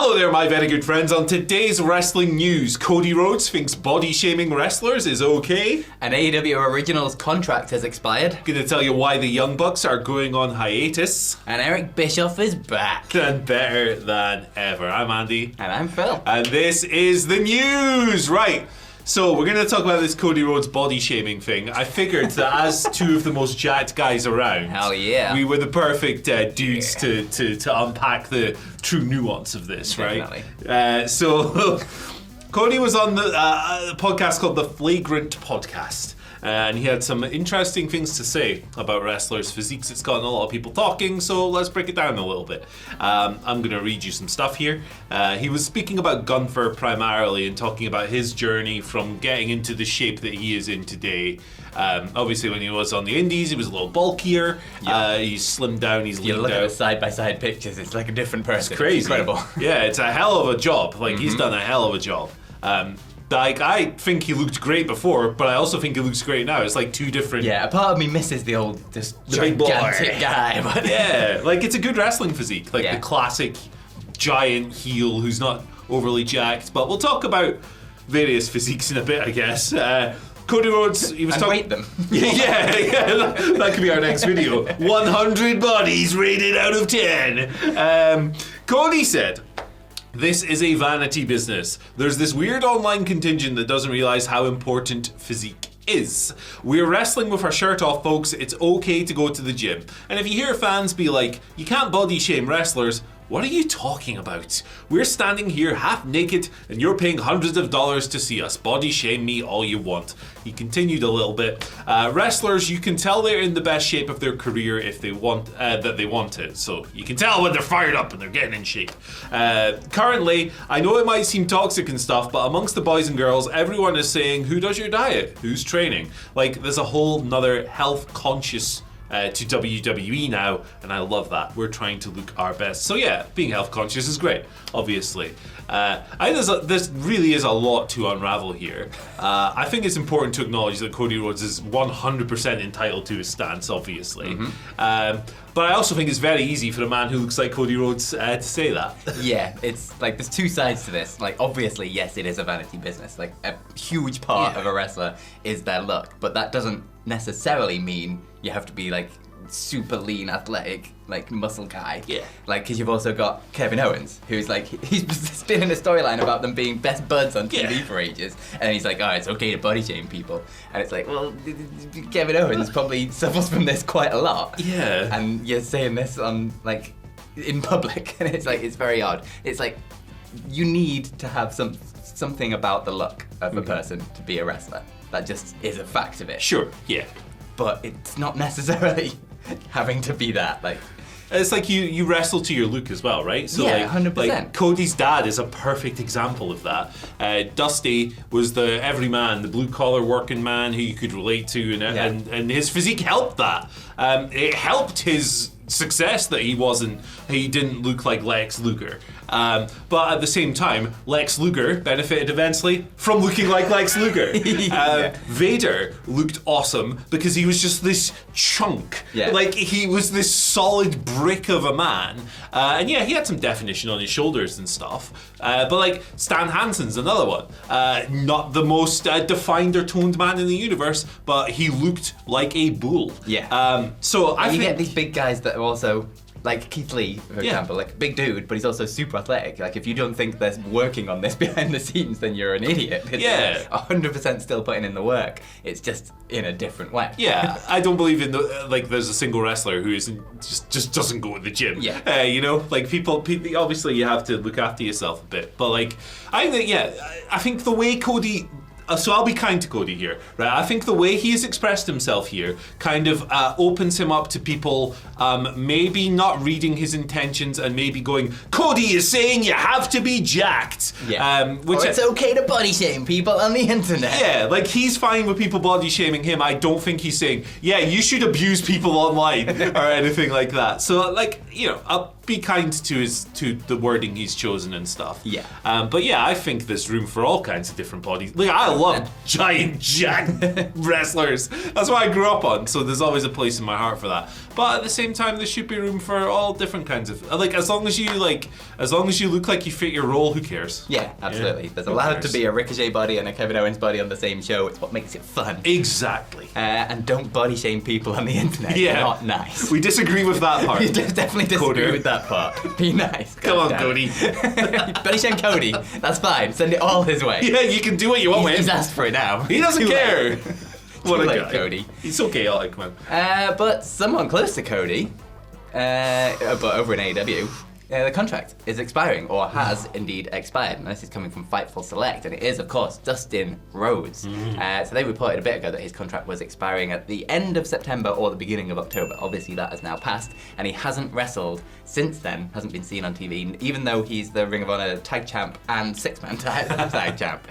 Hello there, my very good friends. On today's wrestling news, Cody Rhodes thinks body-shaming wrestlers is okay. An AEW Originals contract has expired. Gonna tell you why the Young Bucks are going on hiatus. And Eric Bischoff is back. And better than ever. I'm Andy. And I'm Phil. And this is the news! Right. So we're going to talk about this Cody Rhodes body shaming thing. I figured that as two of the most jacked guys around, hell yeah, we were the perfect dudes to unpack the true nuance of this, definitely. Right? So Cody was on the podcast called the Flagrant Podcast. And he had some interesting things to say about wrestlers' physiques. It's gotten a lot of people talking, so let's break it down a little bit. I'm going to read you some stuff here. He was speaking about Gunther primarily and talking about his journey from getting into the shape that he is in today. Obviously, when he was on the Indies, he was a little bulkier. Yep. He's slimmed down, he's leaned out. You look at the side-by-side pictures, it's like a different person. It's crazy. It's incredible. Yeah, it's a hell of a job. Like, he's done a hell of a job. Like, I think he looked great before, but I also think he looks great now. It's like two different... Yeah, a part of me misses the big boy guy. But yeah, like, it's a good wrestling physique. Like, the classic giant heel who's not overly jacked. But we'll talk about various physiques in a bit, I guess. Cody Rhodes, he was talking... rate them. yeah, that could be our next video. 100 bodies rated out of 10. Cody said... This is a vanity business. There's this weird online contingent that doesn't realize how important physique is. We're wrestling with our shirt off, folks. It's okay to go to the gym. And if you hear fans be like, you can't body shame wrestlers, what are you talking about? We're standing here half naked and you're paying hundreds of dollars to see us. Body shame me all you want. He continued a little bit. Wrestlers, you can tell they're in the best shape of their career if they want that they want it. So you can tell when they're fired up and they're getting in shape. Currently, I know it might seem toxic and stuff, but amongst the boys and girls, everyone is saying, who does your diet? Who's training? Like, there's a whole nother health conscious to WWE now, and I love that. We're trying to look our best. So yeah, being health conscious is great, obviously. I think this really is a lot to unravel here. I think it's important to acknowledge that Cody Rhodes is 100% entitled to his stance, obviously. But I also think it's very easy for a man who looks like Cody Rhodes to say that. Yeah, it's like there's two sides to this. Like, obviously, yes, it is a vanity business. Like, a huge part of a wrestler is their look, but that doesn't necessarily mean you have to be like super lean, athletic, like muscle guy. Yeah. Like, because you've also got Kevin Owens, who's like, he's spinning a storyline about them being best buds on TV for ages, and he's like, oh, it's okay to body shame people, and it's like, well, Kevin Owens probably suffers from this quite a lot. Yeah. And you're saying this on like in public, and it's like, it's very odd. It's like, you need to have something about the look of a person to be a wrestler. That just is a fact of it. Sure, yeah. But it's not necessarily having to be that. Like, it's like you wrestle to your look as well, right? So yeah, 100%. Like Cody's dad is a perfect example of that. Dusty was the everyman, the blue collar working man who you could relate to, and his physique helped that. It helped his success that he didn't look like Lex Luger. But at the same time, Lex Luger benefited immensely from looking like Lex Luger. Vader looked awesome because he was just this chunk. Yeah. Like, he was this solid brick of a man. And yeah, he had some definition on his shoulders and stuff. But like, Stan Hansen's another one. Not the most defined or toned man in the universe, but he looked like a bull. Yeah. So I think... get these big guys that are also... Like Keith Lee, for example, like big dude, but he's also super athletic. Like, if you don't think they're working on this behind the scenes, then you're an idiot. It's 100% still putting in the work. It's just in a different way. Yeah, I don't believe in there's a single wrestler who isn't just doesn't go to the gym. Yeah, you know, like people obviously you have to look after yourself a bit, but like I think the way Cody. So I'll be kind to Cody here, right? I think the way he has expressed himself here kind of opens him up to people maybe not reading his intentions and maybe going, Cody is saying you have to be jacked. Yeah. Which it's okay to body shame people on the internet. Yeah, like he's fine with people body shaming him. I don't think he's saying, yeah, you should abuse people online or anything like that. So like, you know, I'll be kind to the wording he's chosen and stuff. Yeah. But yeah, I think there's room for all kinds of different bodies. Like, I love giant jack wrestlers. That's what I grew up on, so there's always a place in my heart for that. but at the same time, there should be room for all different kinds of like as long as you look like you fit your role. Who cares? Yeah, absolutely. Yeah. There's allowed to be a Ricochet body and a Kevin Owens body on the same show. It's what makes it fun. Exactly. And don't body shame people on the internet. Yeah. Not nice. We disagree with that part. We definitely disagree Cody. with that part. Be nice. Come on, damn. Cody. Body shame Cody. That's fine. Send it all his way. Yeah, you can do what you want with He's him. asked for it now. He doesn't Too care. late. What Too a late, guy. Cody. He's so chaotic, man. But someone close to Cody, but over in AEW, the contract is expiring, or has indeed expired. And this is coming from Fightful Select, and it is, of course, Dustin Rhodes. So they reported a bit ago that his contract was expiring at the end of September or the beginning of October. Obviously, that has now passed, and he hasn't wrestled since then, hasn't been seen on TV, even though he's the Ring of Honor tag champ and six-man tag champ.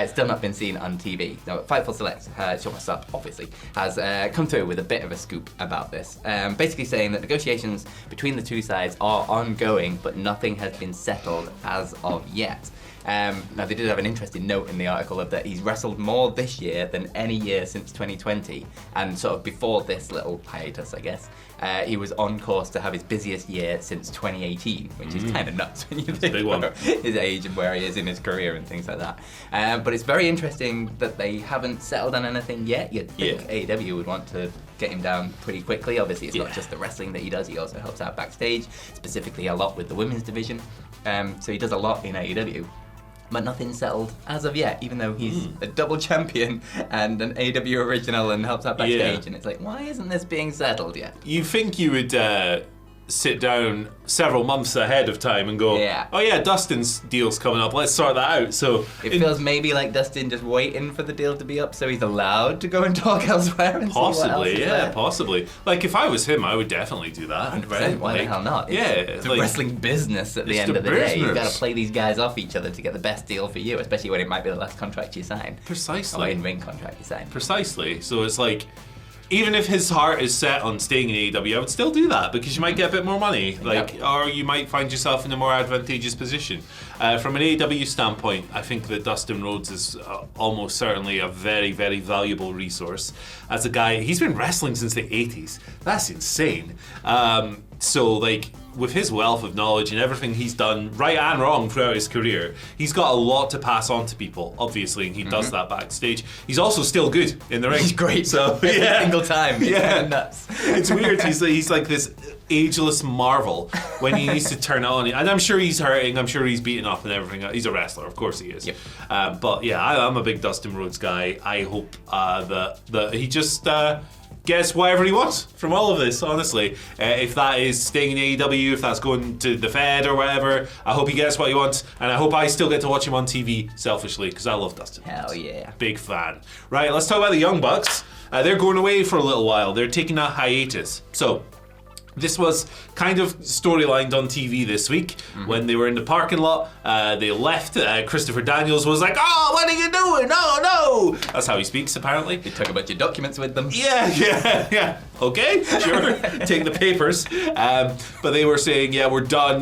Still not been seen on TV. Now, Fightful Select, what's up, obviously, has come through with a bit of a scoop about this. Basically saying that negotiations between the two sides are ongoing, but nothing has been settled as of yet. Now, they did have an interesting note in the article of that he's wrestled more this year than any year since 2020, and sort of before this little hiatus, I guess, he was on course to have his busiest year since 2018, which is kind of nuts when you think about his age and where he is in his career and things like that. But it's very interesting that they haven't settled on anything yet. You'd think AEW would want to get him down pretty quickly. Obviously, it's not just the wrestling that he does, he also helps out backstage, specifically a lot with the women's division. So he does a lot in AEW. But nothing's settled as of yet, even though he's a double champion and an AEW original and helps out backstage. And it's like, why isn't this being settled yet? You think you would sit down several months ahead of time and go, oh yeah, Dustin's deal's coming up, let's sort that out. So it feels maybe like Dustin just waiting for the deal to be up so he's allowed to go and talk elsewhere and possibly, see what else is there. Possibly. Like if I was him, I would definitely do that. 100%, right? why the hell not? It's a like, wrestling business at the end of the day. You've got to play these guys off each other to get the best deal for you, especially when it might be the last contract you sign. Precisely. Or in-ring contract you sign. Precisely. So it's like, even if his heart is set on staying in AEW, I would still do that because you might get a bit more money, or you might find yourself in a more advantageous position. From an AEW standpoint, I think that Dustin Rhodes is almost certainly a very, very valuable resource. As a guy, he's been wrestling since the 80s. That's insane. So, like, with his wealth of knowledge and everything he's done, right and wrong, throughout his career, he's got a lot to pass on to people, obviously, and he does that backstage. He's also still good in the ring. He's great. So, every single time. It's kind of nuts. It's weird. He's like this ageless marvel when he needs to turn it on. And I'm sure he's hurting. I'm sure he's beaten up and everything. He's a wrestler, of course he is. Yep. But yeah, I'm a big Dustin Rhodes guy. I hope that he just gets whatever he wants from all of this, honestly. If that is staying in AEW, if that's going to the Fed or whatever, I hope he gets what he wants, and I hope I still get to watch him on TV, selfishly, because I love Dustin. Hell yeah. Big fan. Right, let's talk about the Young Bucks. They're going away for a little while. They're taking a hiatus. So, this was kind of storylined on TV this week when they were in the parking lot. They left. Christopher Daniels was like, "Oh, what are you doing? No." That's how he speaks, apparently. They took a bunch of documents with them. Yeah. Okay, sure. Take the papers. But they were saying, yeah, we're done.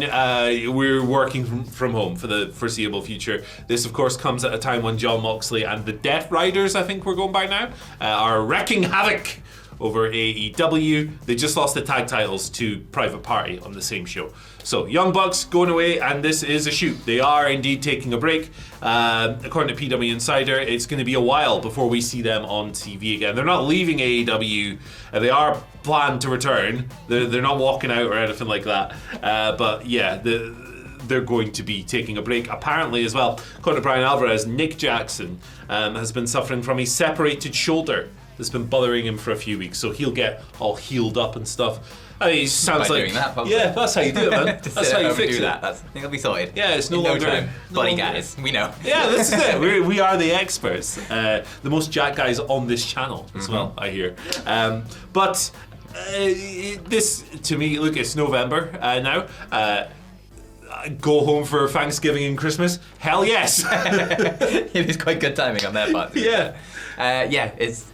We're working from home for the foreseeable future. This, of course, comes at a time when Jon Moxley and the Death Riders, I think we're going by now, are wrecking havoc over AEW. They just lost the tag titles to Private Party on the same show. So, Young Bucks going away, and this is a shoot. They are indeed taking a break. According to PW Insider, it's going to be a while before we see them on TV again. They're not leaving AEW. They are planned to return. They're not walking out or anything like that. But yeah, they're going to be taking a break. Apparently as well, according to Brian Alvarez, Nick Jackson has been suffering from a separated shoulder that's been bothering him for a few weeks, so he'll get all healed up and stuff. I mean, he sounds like doing that, probably. Yeah, that's how you do it, man. That's how you fix it. I think it'll be sorted. Yeah, it's no in longer time. no Buddy longer. guys, we know. Yeah, this is it. We are the experts. The most jack guys on this channel as well, I hear. But this, to me, look, it's November now. Go home for Thanksgiving and Christmas? Hell yes. It is quite good timing on their part. Yeah. Yeah, it's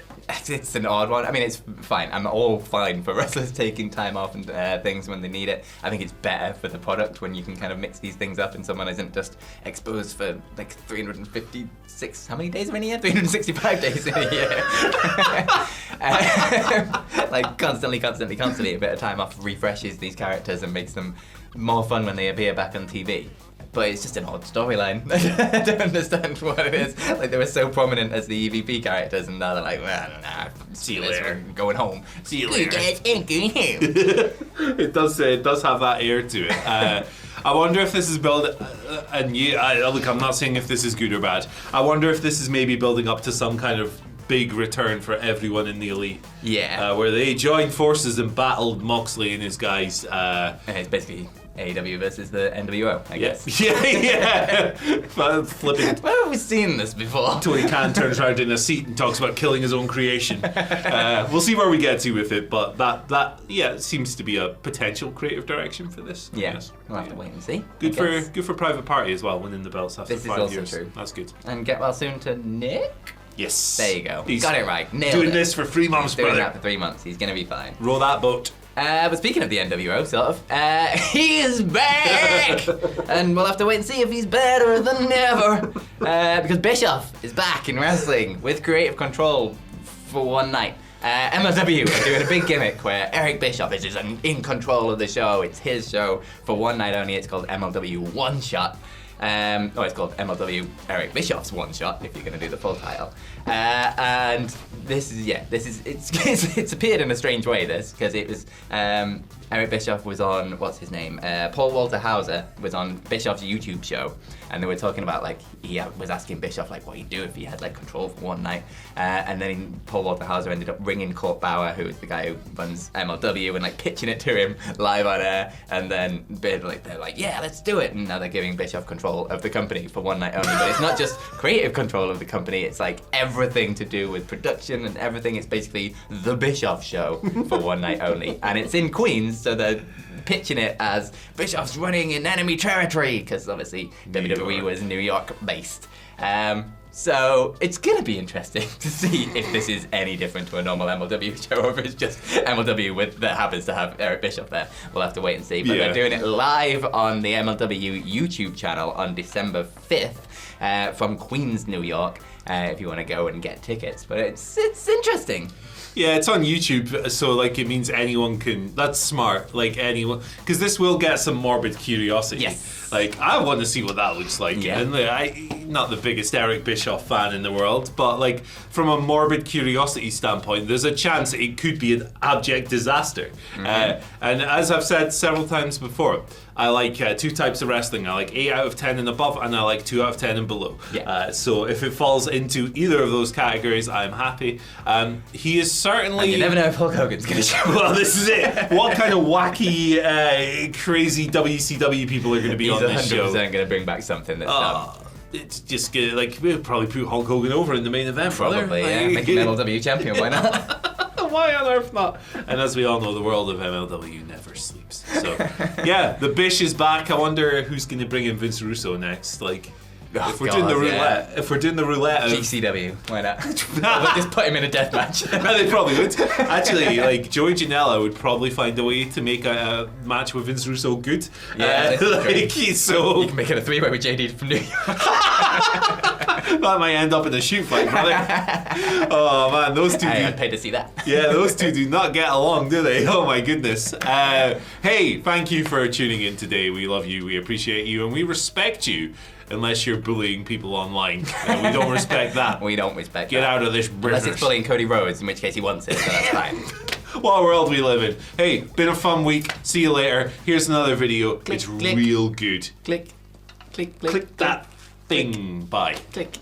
it's an odd one. I mean, it's fine. I'm all fine for wrestlers taking time off and things when they need it. I think it's better for the product when you can kind of mix these things up and someone isn't just exposed for like 356, how many days are in a year? 365 days in a year. Like constantly. A bit of time off refreshes these characters and makes them more fun when they appear back on TV. But it's just an odd storyline. I don't understand what it is. Like, they were so prominent as the EVP characters, and now they're like, well, nah, see you later. We're going home. See you later. Guys, I'm going home. It does have that air to it. I wonder if this is look, I'm not saying if this is good or bad. I wonder if this is maybe building up to some kind of big return for everyone in the Elite. Yeah. Where they joined forces and battled Moxley and his guys. And it's basically AEW versus the NWO, I guess. Yeah. Flipping. Where have we seen this before? Tony Khan turns around in a seat and talks about killing his own creation. We'll see where we get to with it, but that seems to be a potential creative direction for this. Yeah, we'll have to wait and see. Good for Private Party as well, winning the belts after 5 years. This is also true. That's good. And get well soon to Nick? Yes. There you go. He's got it right. Nailed doing it. this for 3 months, Doing brother. that for 3 months. He's going to be fine. Row that boat. But speaking of the NWO, sort of, he is back! And we'll have to wait and see if he's better than ever. Because Bischoff is back in wrestling with creative control for one night. MLW are doing a big gimmick where Eric Bischoff is in control of the show. It's his show for one night only. It's called MLW One Shot. It's called MLW Eric Bischoff's One Shot, if you're going to do the full title. And it's appeared in a strange way, this, because it was, Eric Bischoff was on, what's his name? Paul Walter Hauser was on Bischoff's YouTube show, and they were talking about, like, he was asking Bischoff, like, what he'd do if he had, like, control for one night. And then Paul Walter Hauser ended up ringing Court Bauer, who is the guy who runs MLW, and, like, pitching it to him live on air. And then they're like, yeah, let's do it. And now they're giving Bischoff control of the company for one night only. But it's not just creative control of the company, it's, like, everything to do with production and everything. It's basically the Bischoff show for one night only. And it's in Queens, so they're pitching it as Bischoff's running in enemy territory, because obviously WWE was New York based. So it's gonna be interesting to see if this is any different to a normal MLW show, or if it's just MLW that happens to have Eric Bischoff there. We'll have to wait and see. But they're doing it live on the MLW YouTube channel on December 5th from Queens, New York, if you want to go and get tickets. But it's interesting. Yeah, it's on YouTube, so like it means anyone can. That's smart, like anyone, because this will get some morbid curiosity. Yes. Like, I want to see what that looks like. Yeah. And I'm not the biggest Eric Bischoff fan in the world, but like from a morbid curiosity standpoint, there's a chance it could be an abject disaster. Mm-hmm. And as I've said several times before, I like 2 types of wrestling. I like 8 out of 10 and above, and I like 2 out of 10 and below. Yeah. So if it falls into either of those categories, I'm happy. He is certainly. And you never know if Hulk Hogan's going to show up. Well, this is it. What kind of wacky, crazy WCW people are going to be on this show? He's 100% going to bring back something that's dumb. It's just gonna, like, we'll probably put Hulk Hogan over in the main event, brother. Probably, yeah. Make him MLW champion, why not? Why on earth not? And as we all know, the world of MLW never sleeps. So, yeah, the Bish is back. I wonder who's going to bring in Vince Russo next. Like, if we're doing the roulette, of GCW, why not? We'll just put him in a death match. They probably would. Actually, like, Joey Janela would probably find a way to make a match with Vince Russo good. Yeah, like, so you can make it a 3-way with JD from New York. That might end up in a shoot fight, brother. Oh man, those two. I'd pay to see that. Yeah, those two do not get along, do they? Oh my goodness. Hey, thank you for tuning in today. We love you, we appreciate you, and we respect you. Unless you're bullying people online. We don't respect that. We don't respect that. Get out of this business. Unless it's bullying Cody Rhodes, in which case he wants it, so that's fine. What world we live in. Hey, been a fun week. See you later. Here's another video. Click, it's click. real good. Click, click, click. Click that thing. Bye. Click.